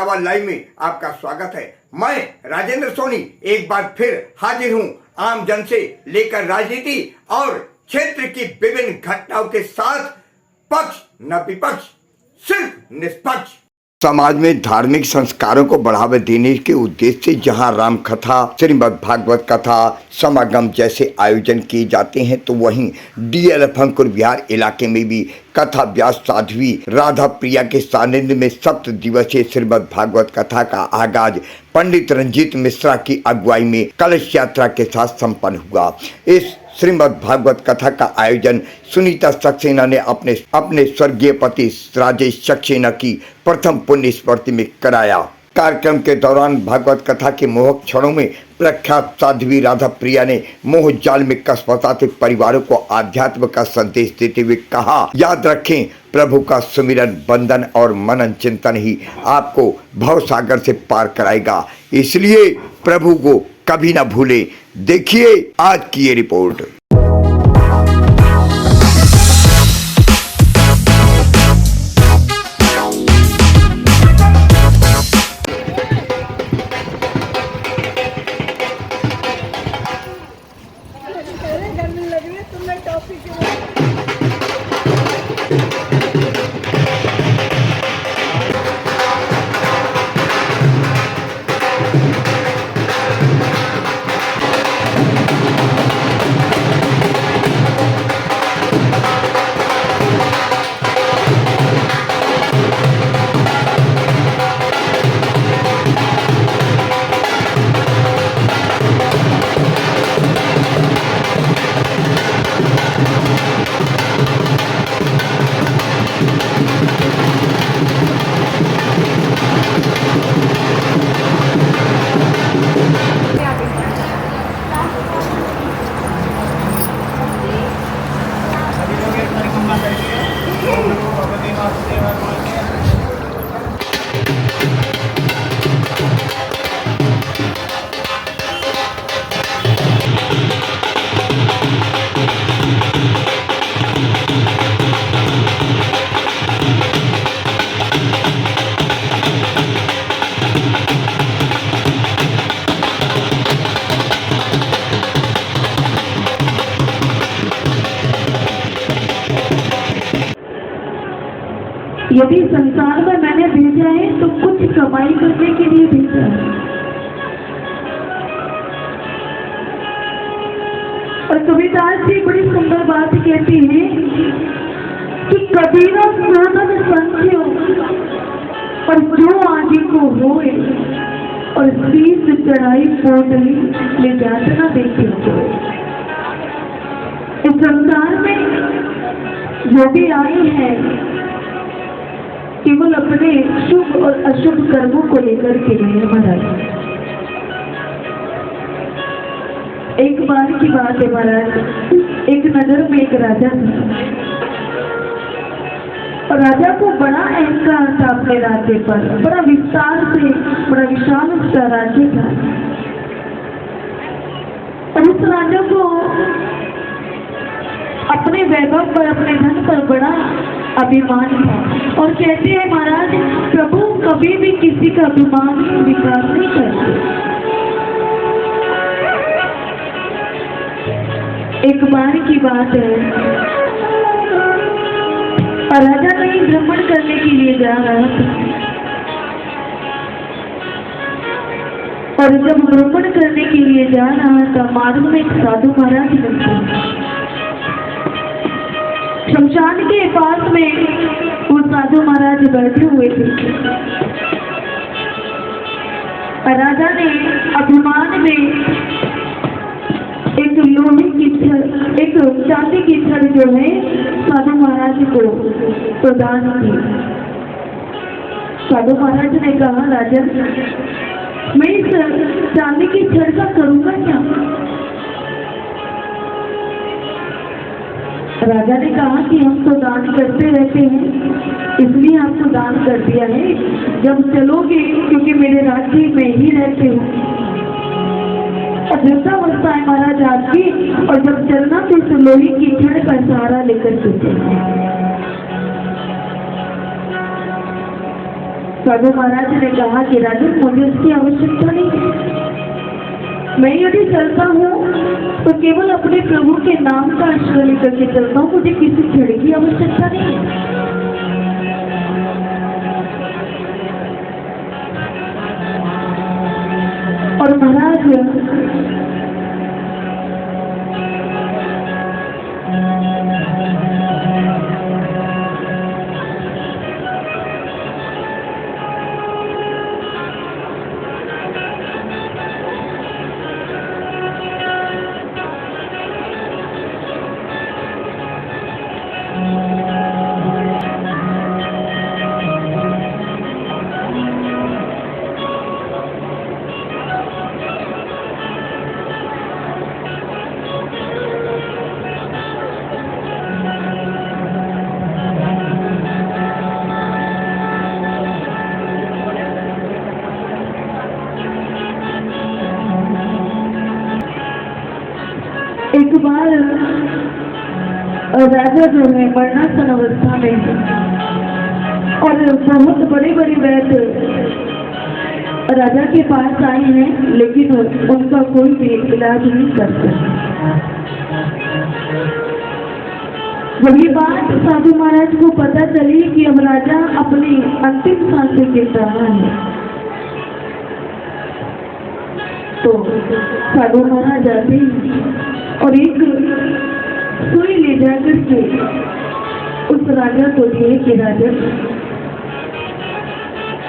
Etawah live में आपका स्वागत है। मैं राजेंद्र सोनी एक बार फिर हाजिर हूं आम जन से लेकर राजनीति और क्षेत्र की विभिन्न घटनाओं के साथ, पक्ष न विपक्ष, सिर्फ निष्पक्ष। समाज में धार्मिक संस्कारों को बढ़ावा देने के उद्देश्य से जहां राम कथा, श्रीमद् भागवत कथा, समागम जैसे आयोजन किए जाते हैं, तो वहीं डीएलएफ अंकुर विहार इलाके में भी कथा व्यास साध्वी राधा प्रिया के सानिध्य में 7 दिवसीय श्रीमद् भागवत कथा का आगाज पंडित रंजीत मिश्रा की अगुवाई में कलश यात्रा के साथ संपन्न हुआ। इस श्रीमद् भागवत कथा का आयोजन सुनीता सक्सेना ने अपने स्वर्गीय पति राजेश सक्सेना की प्रथम पुण्य स्मृति में कराया। कार्यक्रम के दौरान भागवत कथा के मोहक क्षणों में प्रख्यात साध्वी राधा प्रिया ने मोह जाल में कस फंसाते परिवारों को आध्यात्म का संदेश देते हुए कहा, याद रखें, प्रभु का सुमिरन, बंधन और मनन चिंतन ही आपको भव सागर से पार कराएगा, इसलिए प्रभु को कभी ना भूलें। देखिए आज की ये रिपोर्ट। यदि संसार में मैंने भेजा है तो कुछ कमाई करने के लिए भेजा है। और कबीरदास जी बड़ी सुंदर बात कहती हैं कि कबीरा सोनन संख्यो और जो आदि को होए और शीश चढ़ाई पोटली ले यातना देते हुए। इस संसार में जो भी आए हैं केवल अपने शुभ और अशुभ कर्मों को लेकर के लिए महाराज। एक बार की बात है महाराज, एक नगर में एक राजा था और राजा को बड़ा अहंकार था अपने राज्य पर, बड़ा विस्तार से बड़ा विशाल उसका राज्य था। और उस राजा को अपने वैभव पर, अपने धन पर बड़ा अभिमान था और कहते हैं महाराज, प्रभु कभी भी किसी का अभिमान स्वीकार नहीं करते। एक बार की बात है, राजा कहीं भ्रमण करने के लिए जा रहा था और जब भ्रमण करने के लिए जा रहा था, मार्ग में एक साधु महाराज मिलते। शमशान के पास में वो साधु महाराज बैठे हुए थे। राजा ने अभिमान में एक लोहे की छड़, एक चांदी की छड़ जो है साधु महाराज को प्रदान की। साधु महाराज ने कहा, राजा मैं इस चांदी की छड़ का करूंगा क्या? राजा ने कहा कि हम तो दान करते रहते हैं, इसलिए आपको दान कर दिया है। जब चलोगे, क्योंकि मेरे राज्य में ही रहते हो, और वृद्धावस्था है महाराज आपकी, और जब चलना तो इस लोहे की छड़ का सहारा लेकर चलते। साधु महाराज ने कहा कि राजन मुझे उसकी आवश्यकता नहीं है। मैं यदि चलता हूँ तो केवल अपने प्रभु के नाम का आश्रय लेकर के चलता हूँ, मुझे किसी छड़ी की आवश्यकता नहीं है। और महाराज एक बार राजा जो है मरणासन अवस्था में और बहुत बड़े बड़े वैद्य राजा के पास आए हैं, लेकिन उनका कोई भी इलाज नहीं कर सकता। जब ये बात साधु महाराज को पता चली कि अब राजा अपनी अंतिम सांसें गिर रहा है, तो साधु महाराज आते और एक सुई ले जाकर के उस राजा को दिए कि राजा,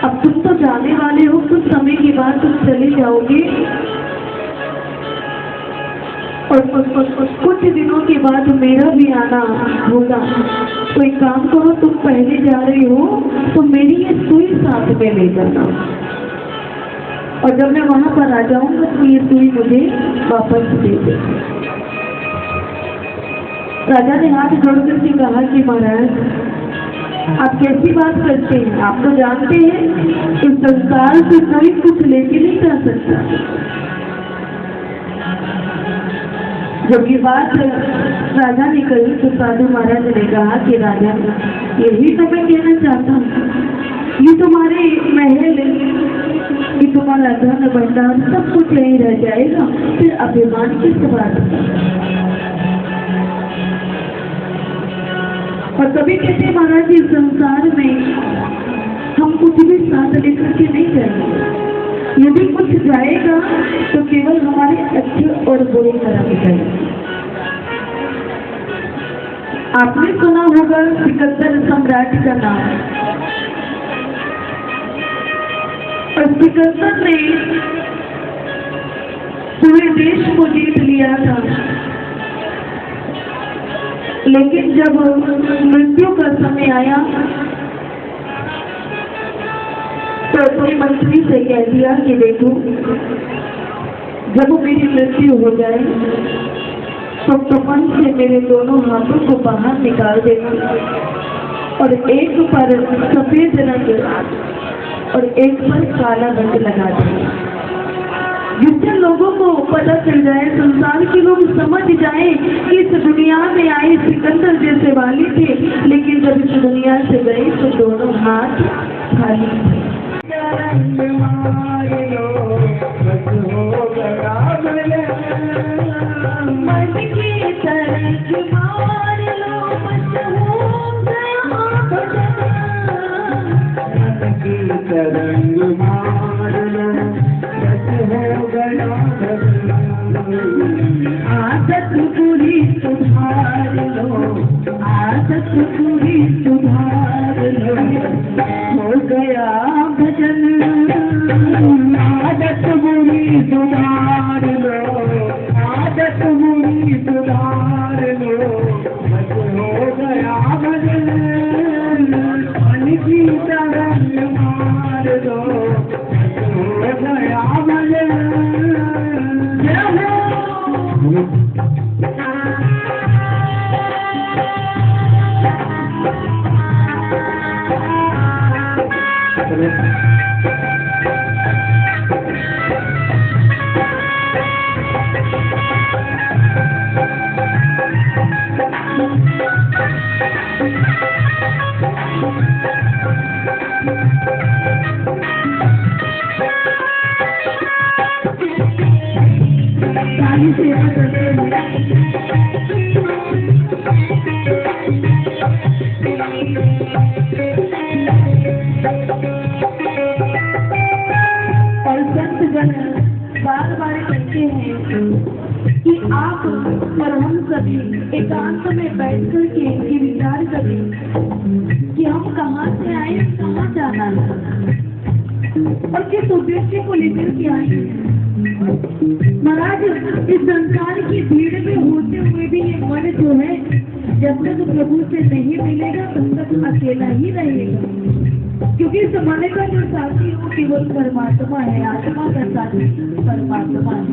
अब तुम तो जाने वाले हो, कुछ समय के बाद तुम चले जाओगे और कुछ दिनों के बाद मेरा भी आना होगा, तो एक काम करो, तुम पहले जा रहे हो तो मेरी ये सुई साथ में ले जाना, और जब मैं वहां पर आ जाऊंगा तो ये सुई मुझे वापस दे दे। राजा ने हाथ जोड़ करके कहा कि महाराज आप कैसी बात करते हैं, आप तो जानते हैं इस संसार से कोई कुछ लेके नहीं जा सकता। जब ये बात राजा ने कही तो साधु महाराज ने कहा कि राजा, यही तो मैं कहना चाहता हूँ, ये तुम्हारे महल, ये तुम्हारा धन भंडार सब कुछ यही रह जाएगा, फिर अभिमान किस बात का। और कभी कहते महाराज इस संसार में हम कुछ भी साथ लेकर के नहीं जाएंगे, यदि कुछ जाएगा तो केवल हमारे अच्छे और बुरे कर्म जाएंगे। आपने सुना होगा सिकंदर सम्राट का नाम, और सिकंदर ने पूरे देश को जीत लिया था, लेकिन जब मृत्यु का समय आया तो अपने मंत्री से कह दिया कि देखो, जब मेरी मृत्यु हो जाए तो तुमन से मेरे दोनों हाथों को बाहर निकाल देना और एक पर सफेद रंग और एक पर काला रंग लगा देना, जिससे लोगों को पता चल जाए, संसार के लोग समझ जाए कि इस दुनिया में आए सिकंदर जैसे वाली थे, लेकिन जब इस दुनिया से गए तो दोनों हाथ खाली थे। आदत पूरी सुधार लो, आदत पूरी सुधार लो, हो गया भजन, आदत पूरी सुधार लो, आदत पूरी सुधार लो, हो गया भजन, मन की तरंग मार दो, हो गया भजन। हमारी सेवा करते हैं। और संतजन बार बार कहते हैं कि आप और हम सभी एकांत में बैठ कर के ये विचार करें कि हम कहाँ से आए, कहाँ जाना है और किस उद्देश्य को लेकर के आए हैं। महाराज, इस संसार की भीड़ में होते हुए भी ये मन जो है जब तक प्रभु से नहीं मिलेगा तब तक अकेला ही रहेगा, क्योंकि इस मन का जो साथी वो केवल परमात्मा है, आत्मा का साथी परमात्मा है।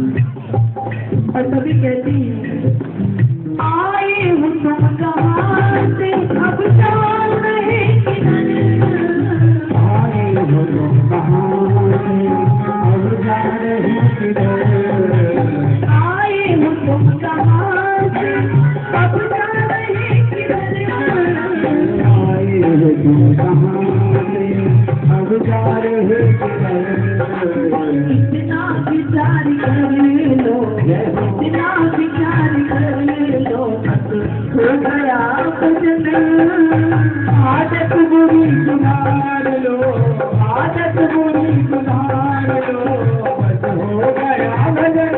और तभी कहते हैं आए हम कहाँ से अब जान रहे किधर, आए हम कहाँ से अब जा रहे किधर, आए हम कहाँ से अब जा रहे किधर, आए हम कहाँ से अब जा रहे किधर। इतना विचार कर लो, इतना विचार कर लो, हो गया भजन, आदत बुरी सुधार लो, आदत बुरी सुधार लो, बस हो गया भजन।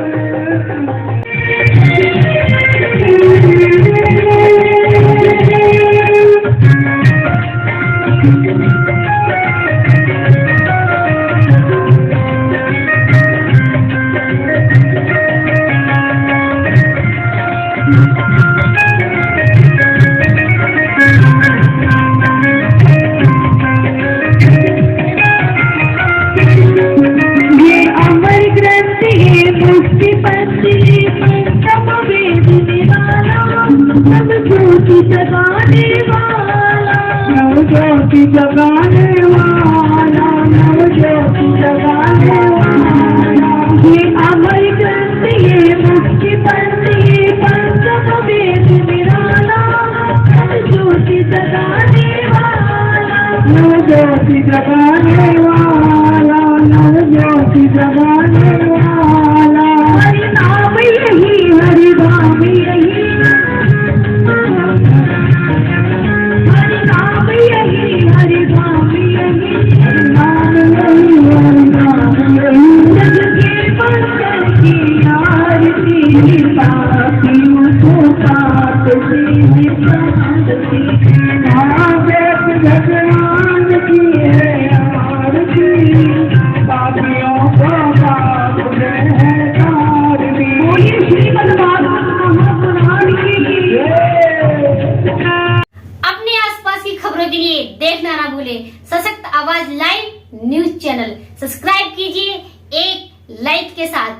ज्योति जगाने वाला, नव ज्योति जगाने वाला, ये अमर ग्रंथ, ये मुक्ति पंथ, ये पंचम वेद निराला, नव ज्योति जगाने वाला, नव ज्योति जगाने वाला, नव ज्योति जगाने वाला। हरि नाम यही, हरि धाम यही, हरि धाम यही, हरि नाम यही, हरि नाम यही। जग के पंचर की आरती, पापी उठो पाप से शांति, महादेव भगवान की है आरती, पापियों को पाप से है तारती। बोलिए श्रीमद् भागवत महापुराण की। अपने आसपास की खबरों के लिए देखना ना भूले सशक्त आवाज लाइव न्यूज चैनल। सब्सक्राइब कीजिए एक लाइक के साथ।